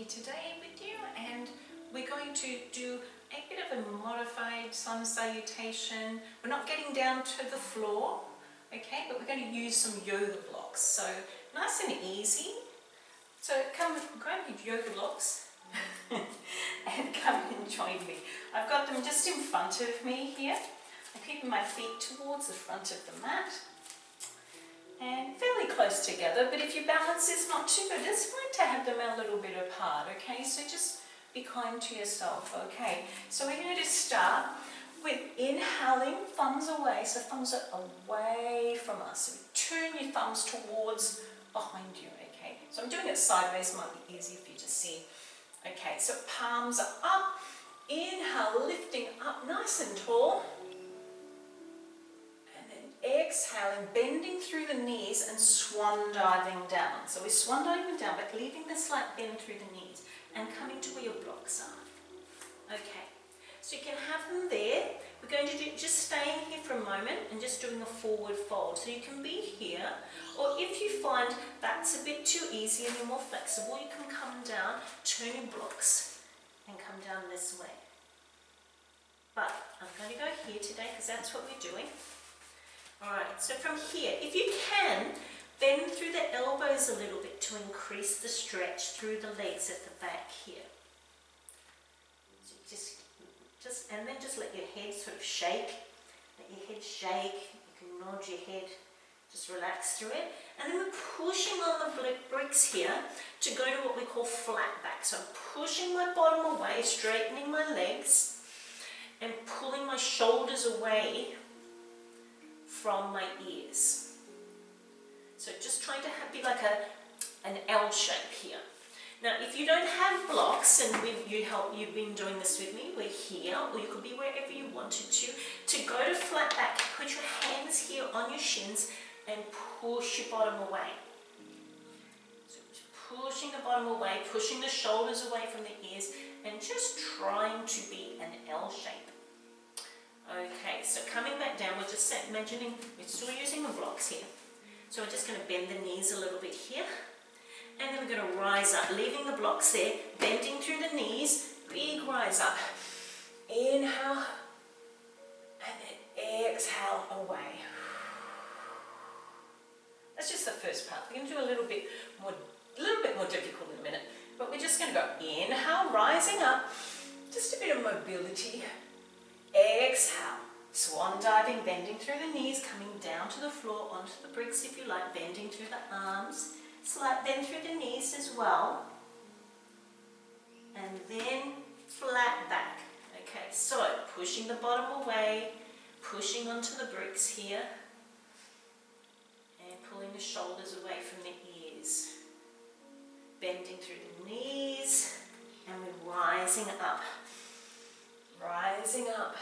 here today with you, and we're going to do a bit of a modified sun salutation. We're not getting down to the floor, okay, but we're going to use some yoga blocks. So nice and easy. So come grab your yoga blocks and come and join me. I've got them just in front of me here. I'm keeping my feet towards the front of the mat and fairly close together, but if your balance is not too good, it's fine to have them a little bit apart, okay? So just be kind to yourself, okay? So we're going to start with inhaling, thumbs away, so thumbs are away from us. So turn your thumbs towards behind you, okay? So I'm doing it sideways, might be easy for you to see. Okay, so palms are up, inhale, lifting up nice and tall. Exhaling, bending through the knees and swan diving down. So we're swan diving down, but leaving the slight bend through the knees and coming to where your blocks are. Okay, so you can have them there. We're going to do just staying here for a moment and just doing a forward fold. So you can be here, or if you find that's a bit too easy and you're more flexible, you can come down, turn your blocks and come down this way. But I'm going to go here today because that's what we're doing. Alright, so from here, if you can, bend through the elbows a little bit to increase the stretch through the legs at the back here. So and then just let your head sort of shake. Let your head shake. You can nod your head. Just relax through it. And then we're pushing on the bricks here to go to what we call flat back. So I'm pushing my bottom away, straightening my legs, and pulling my shoulders away from my ears. So just trying to be like an L shape here. Now if you don't have blocks, and you've been doing this with me, we're here, or you could be wherever you wanted to go to flat back, put your hands here on your shins and push your bottom away. So just pushing the bottom away, pushing the shoulders away from the ears, and just trying to be an L shape. Okay, so coming back down, we're just imagining we're still using the blocks here. So we're just going to bend the knees a little bit here. And then we're going to rise up, leaving the blocks there, bending through the knees, big rise up. Inhale, and then exhale away. That's just the first part. We're going to do a little bit more difficult in a minute. But we're just going to go inhale, rising up, just a bit of mobility. Exhale, swan diving, bending through the knees, coming down to the floor, onto the bricks if you like, bending through the arms, slight bend through the knees as well, and then flat back. Okay, so pushing the bottom away, pushing onto the bricks here, and pulling the shoulders away from the ears, bending through the knees, and we're rising up. Rising up.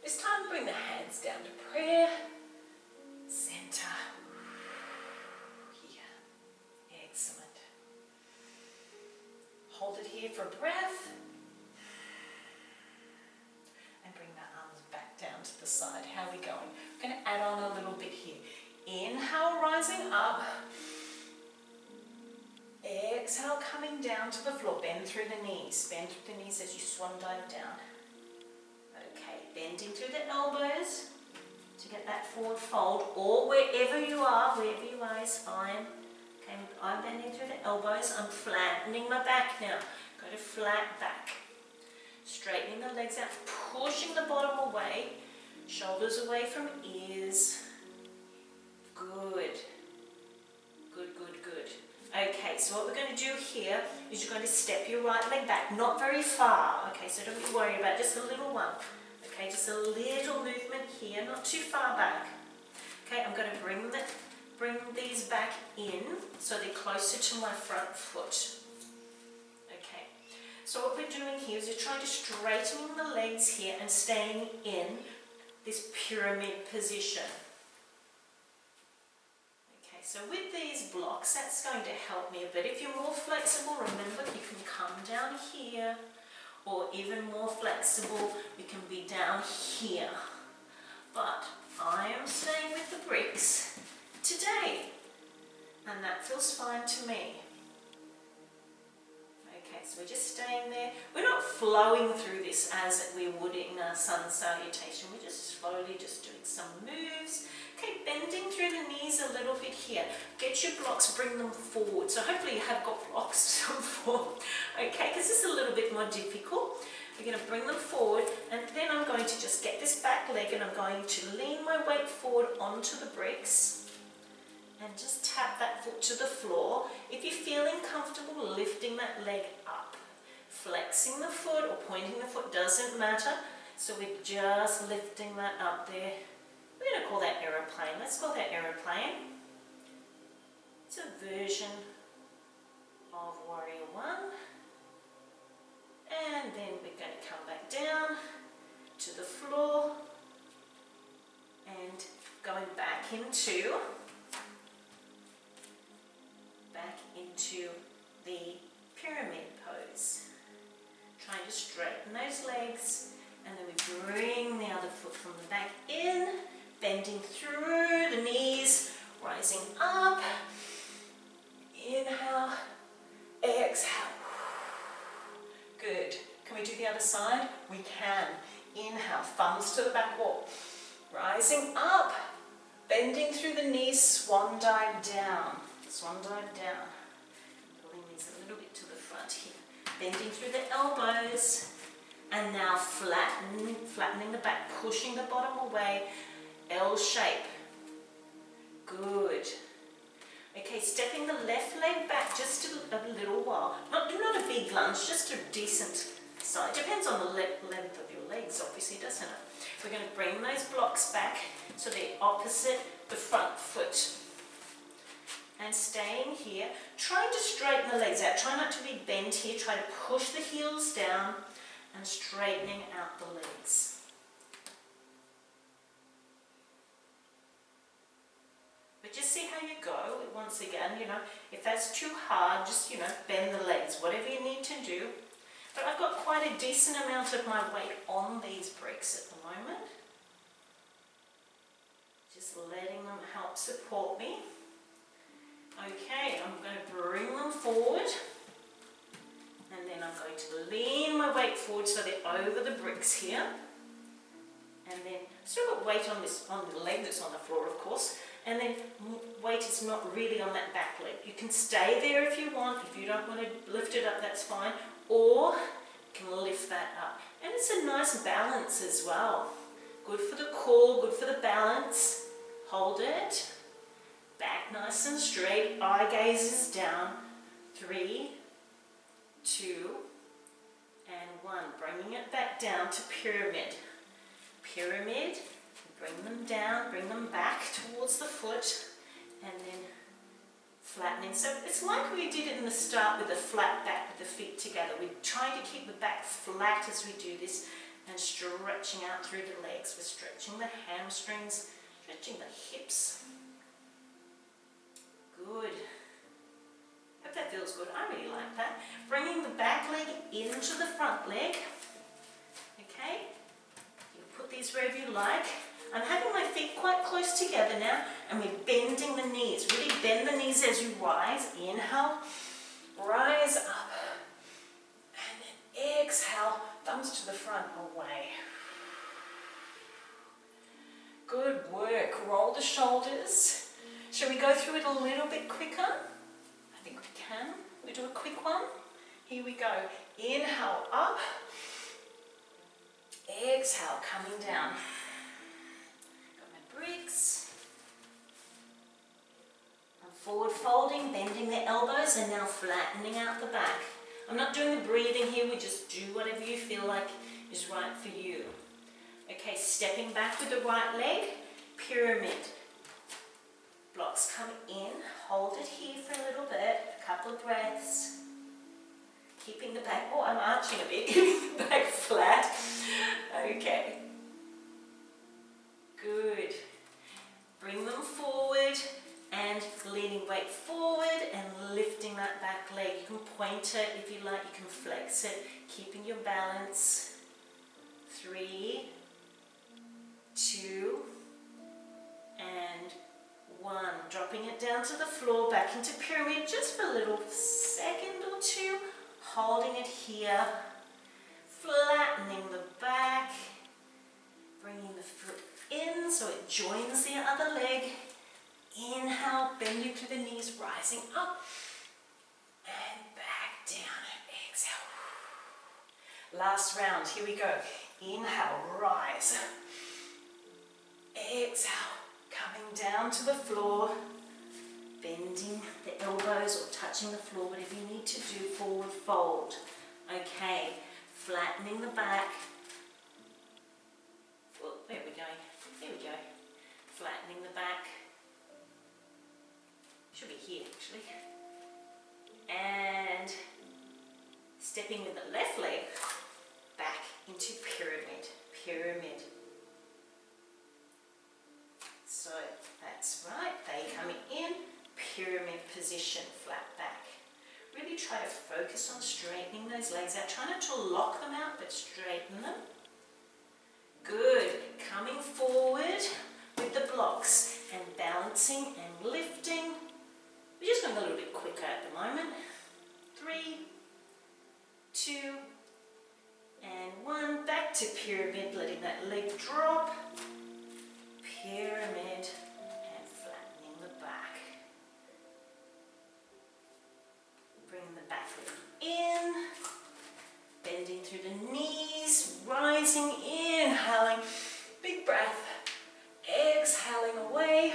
It's time to bring the hands down to prayer. Center. Here. Excellent. Hold it here for breath. And bring the arms back down to the side. How are we going? We're going to add on a little bit here. Inhale, rising up. Exhale, coming down to the floor. Bend through the knees. Bend through the knees as you swan dive down. Bending through the elbows to get that forward fold, or wherever you are is fine. Okay, I'm bending through the elbows, I'm flattening my back now. Go to flat back. Straightening the legs out, pushing the bottom away, shoulders away from ears. Good. Good, good, good. Okay, so what we're going to do here is you're going to step your right leg back, not very far. Okay, so don't be worried about it, just a little one. Okay, just a little movement here, not too far back. Okay, I'm going to bring these back in so they're closer to my front foot. Okay, so what we're doing here is we're trying to straighten the legs here and staying in this pyramid position. Okay, so with these blocks, that's going to help me a bit. If you're more flexible, remember you can come down here. Or even more flexible, we can be down here. But I am staying with the bricks today, and that feels fine to me. Okay, so in there. We're not flowing through this as we would in a Sun Salutation. We're just slowly just doing some moves. Okay, bending through the knees a little bit here. Get your blocks, bring them forward. So hopefully you have got blocks for, okay, because this is a little bit more difficult. We're going to bring them forward, and then I'm going to just get this back leg and I'm going to lean my weight forward onto the bricks and just tap that foot to the floor. If you're feeling comfortable lifting that leg up, flexing the foot or pointing the foot doesn't matter. So we're just lifting that up there. We're going to call that aeroplane. Let's call that aeroplane. It's a version of Warrior One. And then we're going to come back down to the floor and going back into the pyramid pose. Trying to straighten those legs, and then we bring the other foot from the back in, bending through the knees, rising up. Inhale, exhale. Good. Can we do the other side? We can. Inhale, thumbs to the back wall. Rising up, bending through the knees, swan dive down. Swan dive down. Pulling these a little bit to the front here. Bending through the elbows. And now flattening the back, pushing the bottom away. L shape. Good. Okay, stepping the left leg back just a little while. Not a big lunge, just a decent side. Depends on the length of your legs, obviously, doesn't it? We're going to bring those blocks back so they're opposite the front foot. And staying here, trying to straighten the legs out. Try not to be bent here. Try to push the heels down and straightening out the legs. But just see how you go. Once again, if that's too hard, just, bend the legs, whatever you need to do. But I've got quite a decent amount of my weight on these bricks at the moment. Just letting them help support me. Okay, I'm going to bring them forward. And then I'm going to lean my weight forward so they're over the bricks here. And then still got weight on the leg that's on the floor, of course. And then weight is not really on that back leg. You can stay there if you want. If you don't want to lift it up, that's fine. Or you can lift that up. And it's a nice balance as well. Good for the core, good for the balance. Hold it. Back nice and straight. Eye gaze is down. 3, 2, and 1. Bringing it back down to pyramid. Pyramid. Bring them down, bring them back towards the foot, and then flattening. So it's like we did it in the start with the flat back with the feet together. We're trying to keep the back flat as we do this and stretching out through the legs. We're stretching the hamstrings, stretching the hips. Good. Hope that feels good. I really like that. Bringing the back leg into the front leg. Okay? You can put these wherever you like. I'm having my feet quite close together now, and we're bending the knees. Really bend the knees as you rise. Inhale, rise up, and then exhale, thumbs to the front, away. Good work. Roll the shoulders. Shall we go through it a little bit quicker? I think we can. We do a quick one. Here we go. Inhale, up. Exhale, coming down. Bricks. I'm forward folding, bending the elbows, and now flattening out the back. I'm not doing the breathing here, we just do whatever you feel like is right for you. Okay, stepping back with the right leg, pyramid. Blocks come in, hold it here for a little bit, a couple of breaths. Keeping the back, I'm arching a bit, keeping the back flat. Okay. Good. Bring them forward and leaning weight forward and lifting that back leg. You can point it if you like, you can flex it, keeping your balance. 3, 2, and 1. Dropping it down to the floor, back into pyramid just for a little second or two. holding it here, flattening the back, bringing the foot in so it joins the other leg. Inhale, bending through the knees, rising up and back down. Exhale. Last round, here we go. Inhale, rise. Exhale, coming down to the floor, bending the elbows or touching the floor, whatever you need to do, forward fold. Okay, flattening the back. Oh, there we go. There we go. Flattening the back. Should be here actually. And stepping with the left leg back into pyramid. Pyramid. So that's right. They coming in. Pyramid position, flat back. Really try to focus on straightening those legs out. Try not to lock them out, but straighten them. Good. Coming forward with the blocks and balancing and lifting. We're just going a little bit quicker at the moment. 3, 2, and 1. Back to pyramid, letting that leg drop. Pyramid and flattening the back. Bringing the back leg in. Bending through the knees. Rising, inhaling. Big breath. Exhaling away.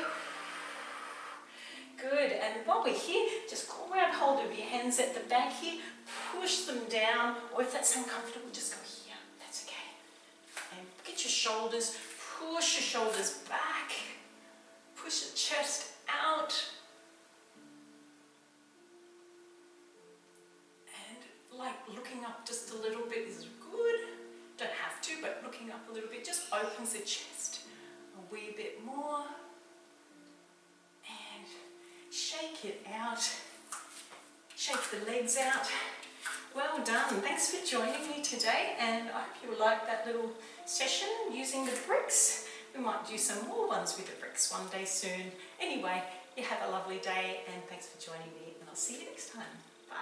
Good, and while we're here, just grab hold of your hands at the back here, push them down, or if that's uncomfortable, just go here, that's okay. And get your shoulders, push your shoulders back, push the chest out. And like looking up just a little bit is good. Don't have to, but looking up a little bit just opens the chest a wee bit more. Shake it out, shake the legs out. Well done, thanks for joining me today, and I hope you liked that little session using the bricks. We might do some more ones with the bricks one day soon. Anyway, you have a lovely day and thanks for joining me, and I'll see you next time. Bye.